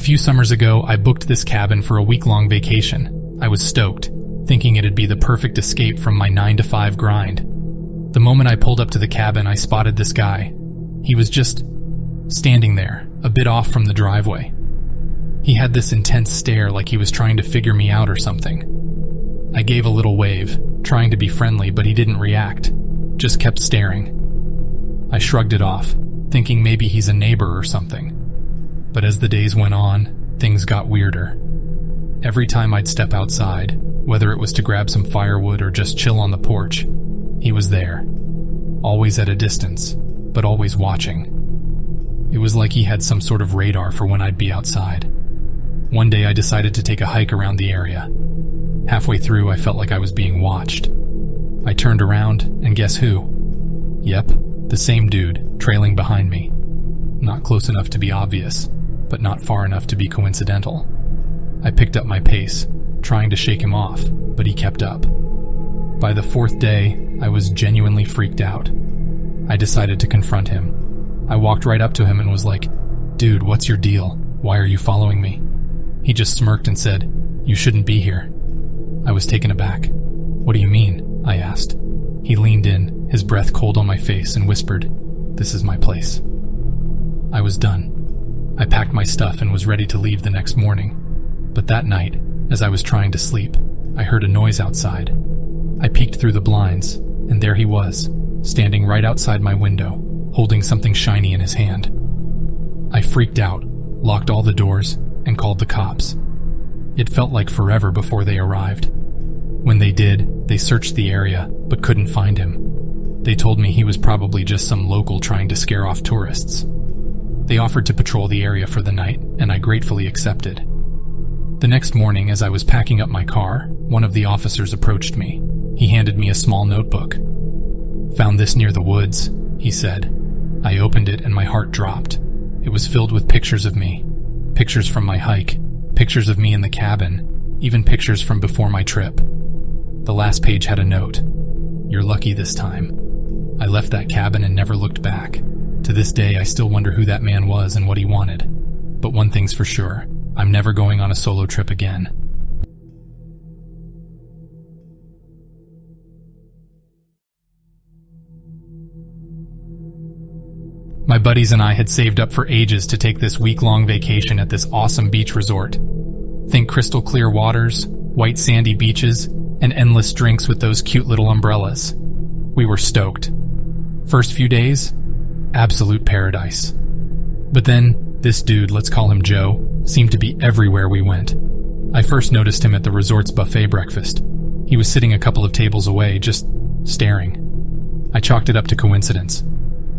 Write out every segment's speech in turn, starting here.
A few summers ago, I booked this cabin for a week-long vacation. I was stoked, thinking it'd be the perfect escape from my 9-to-5 grind. The moment I pulled up to the cabin, I spotted this guy. He was just standing there, a bit off from the driveway. He had this intense stare like he was trying to figure me out or something. I gave a little wave, trying to be friendly, but he didn't react, just kept staring. I shrugged it off, thinking maybe he's a neighbor or something. But as the days went on, things got weirder. Every time I'd step outside, whether it was to grab some firewood or just chill on the porch, he was there. Always at a distance, but always watching. It was like he had some sort of radar for when I'd be outside. One day I decided to take a hike around the area. Halfway through, I felt like I was being watched. I turned around, and guess who? Yep, the same dude, trailing behind me. Not close enough to be obvious, but not far enough to be coincidental. I picked up my pace, trying to shake him off, but he kept up. By the fourth day, I was genuinely freaked out. I decided to confront him. I walked right up to him and was like, "Dude, what's your deal? Why are you following me?" He just smirked and said, "You shouldn't be here." I was taken aback. "What do you mean?" I asked. He leaned in, his breath cold on my face, and whispered, "This is my place." I was done. I packed my stuff and was ready to leave the next morning. But that night, as I was trying to sleep, I heard a noise outside. I peeked through the blinds, and there he was, standing right outside my window, holding something shiny in his hand. I freaked out, locked all the doors, and called the cops. It felt like forever before they arrived. When they did, they searched the area, but couldn't find him. They told me he was probably just some local trying to scare off tourists. They offered to patrol the area for the night, and I gratefully accepted. The next morning, as I was packing up my car, one of the officers approached me. He handed me a small notebook. "Found this near the woods," he said. I opened it and my heart dropped. It was filled with pictures of me. Pictures from my hike, pictures of me in the cabin, even pictures from before my trip. The last page had a note. "You're lucky this time." I left that cabin and never looked back. To this day, I still wonder who that man was and what he wanted. But one thing's for sure, I'm never going on a solo trip again. My buddies and I had saved up for ages to take this week-long vacation at this awesome beach resort. Think crystal clear waters, white sandy beaches, and endless drinks with those cute little umbrellas. We were stoked. First few days, absolute paradise. But then, this dude, let's call him Joe, seemed to be everywhere we went. I first noticed him at the resort's buffet breakfast. He was sitting a couple of tables away, just staring. I chalked it up to coincidence.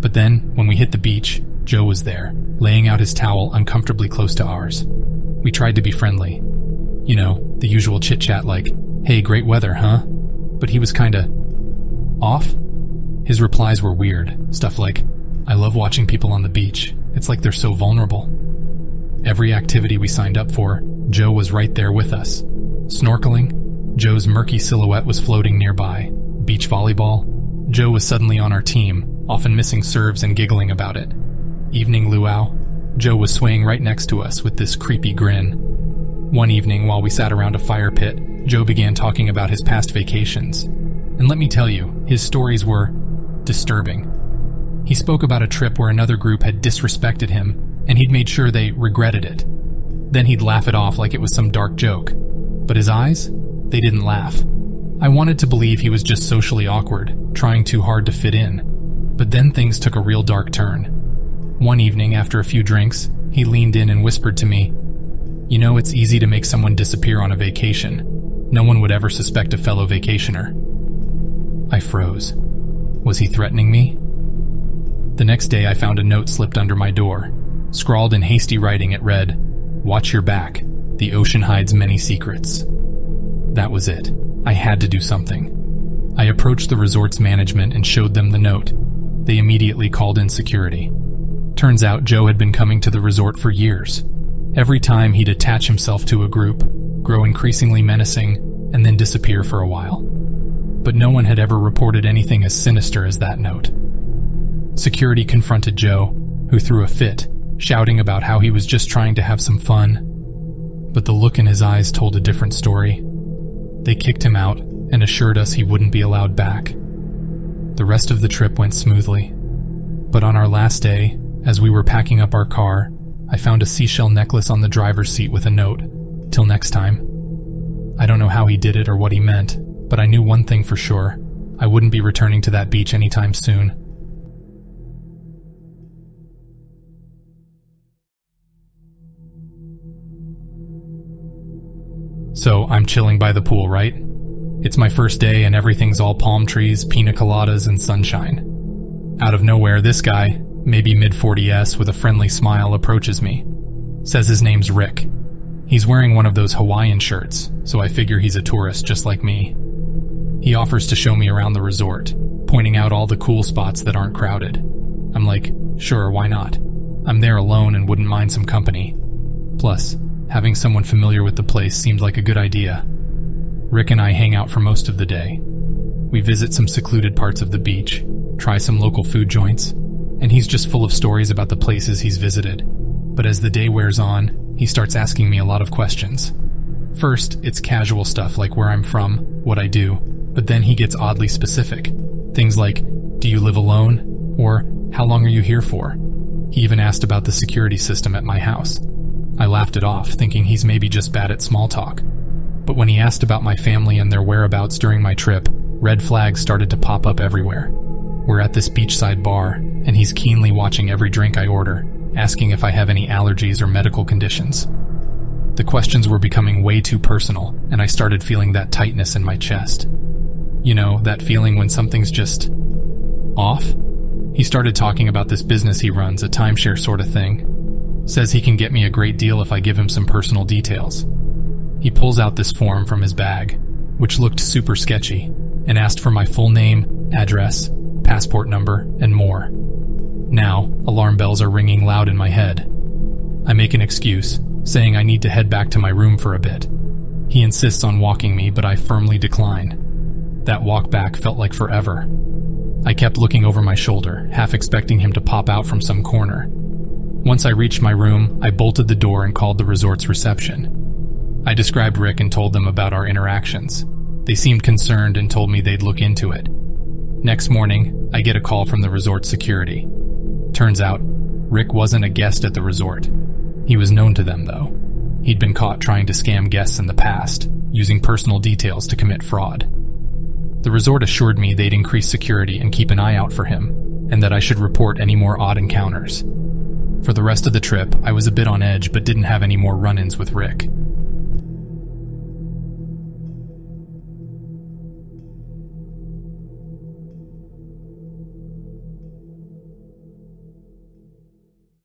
But then, when we hit the beach, Joe was there, laying out his towel uncomfortably close to ours. We tried to be friendly. You know, the usual chit-chat like, "Hey, great weather, huh?" But he was kinda off. His replies were weird, stuff like, "I love watching people on the beach. It's like they're so vulnerable." Every activity we signed up for, Joe was right there with us. Snorkeling, Joe's murky silhouette was floating nearby. Beach volleyball, Joe was suddenly on our team, often missing serves and giggling about it. Evening luau, Joe was swaying right next to us with this creepy grin. One evening, while we sat around a fire pit, Joe began talking about his past vacations. And let me tell you, his stories were disturbing. He spoke about a trip where another group had disrespected him, and he'd made sure they regretted it. Then he'd laugh it off like it was some dark joke. But his eyes? They didn't laugh. I wanted to believe he was just socially awkward, trying too hard to fit in. But then things took a real dark turn. One evening, after a few drinks, he leaned in and whispered to me, "You know, it's easy to make someone disappear on a vacation. No one would ever suspect a fellow vacationer." I froze. Was he threatening me? The next day, I found a note slipped under my door. Scrawled in hasty writing, it read, "Watch your back. The ocean hides many secrets." That was it. I had to do something. I approached the resort's management and showed them the note. They immediately called in security. Turns out Joe had been coming to the resort for years. Every time he'd attach himself to a group, grow increasingly menacing, and then disappear for a while. But no one had ever reported anything as sinister as that note. Security confronted Joe, who threw a fit, shouting about how he was just trying to have some fun. But the look in his eyes told a different story. They kicked him out and assured us he wouldn't be allowed back. The rest of the trip went smoothly. But on our last day, as we were packing up our car, I found a seashell necklace on the driver's seat with a note, "Till next time." I don't know how he did it or what he meant, but I knew one thing for sure. I wouldn't be returning to that beach anytime soon. So, I'm chilling by the pool, right? It's my first day and everything's all palm trees, pina coladas, and sunshine. Out of nowhere, this guy, maybe mid-40s with a friendly smile, approaches me. Says his name's Rick. He's wearing one of those Hawaiian shirts, so I figure he's a tourist just like me. He offers to show me around the resort, pointing out all the cool spots that aren't crowded. I'm like, sure, why not? I'm there alone and wouldn't mind some company. Plus, having someone familiar with the place seemed like a good idea. Rick and I hang out for most of the day. We visit some secluded parts of the beach, try some local food joints, and he's just full of stories about the places he's visited. But as the day wears on, he starts asking me a lot of questions. First, it's casual stuff like where I'm from, what I do, but then he gets oddly specific. Things like, do you live alone? Or, how long are you here for? He even asked about the security system at my house. I laughed it off, thinking he's maybe just bad at small talk. But when he asked about my family and their whereabouts during my trip, red flags started to pop up everywhere. We're at this beachside bar, and he's keenly watching every drink I order, asking if I have any allergies or medical conditions. The questions were becoming way too personal, and I started feeling that tightness in my chest. You know, that feeling when something's just off? He started talking about this business he runs, a timeshare sort of thing. Says he can get me a great deal if I give him some personal details. He pulls out this form from his bag, which looked super sketchy, and asked for my full name, address, passport number, and more. Now, alarm bells are ringing loud in my head. I make an excuse, saying I need to head back to my room for a bit. He insists on walking me, but I firmly decline. That walk back felt like forever. I kept looking over my shoulder, half expecting him to pop out from some corner. Once I reached my room, I bolted the door and called the resort's reception. I described Rick and told them about our interactions. They seemed concerned and told me they'd look into it. Next morning, I get a call from the resort security. Turns out, Rick wasn't a guest at the resort. He was known to them, though. He'd been caught trying to scam guests in the past, using personal details to commit fraud. The resort assured me they'd increase security and keep an eye out for him, and that I should report any more odd encounters. For the rest of the trip, I was a bit on edge but didn't have any more run-ins with Rick.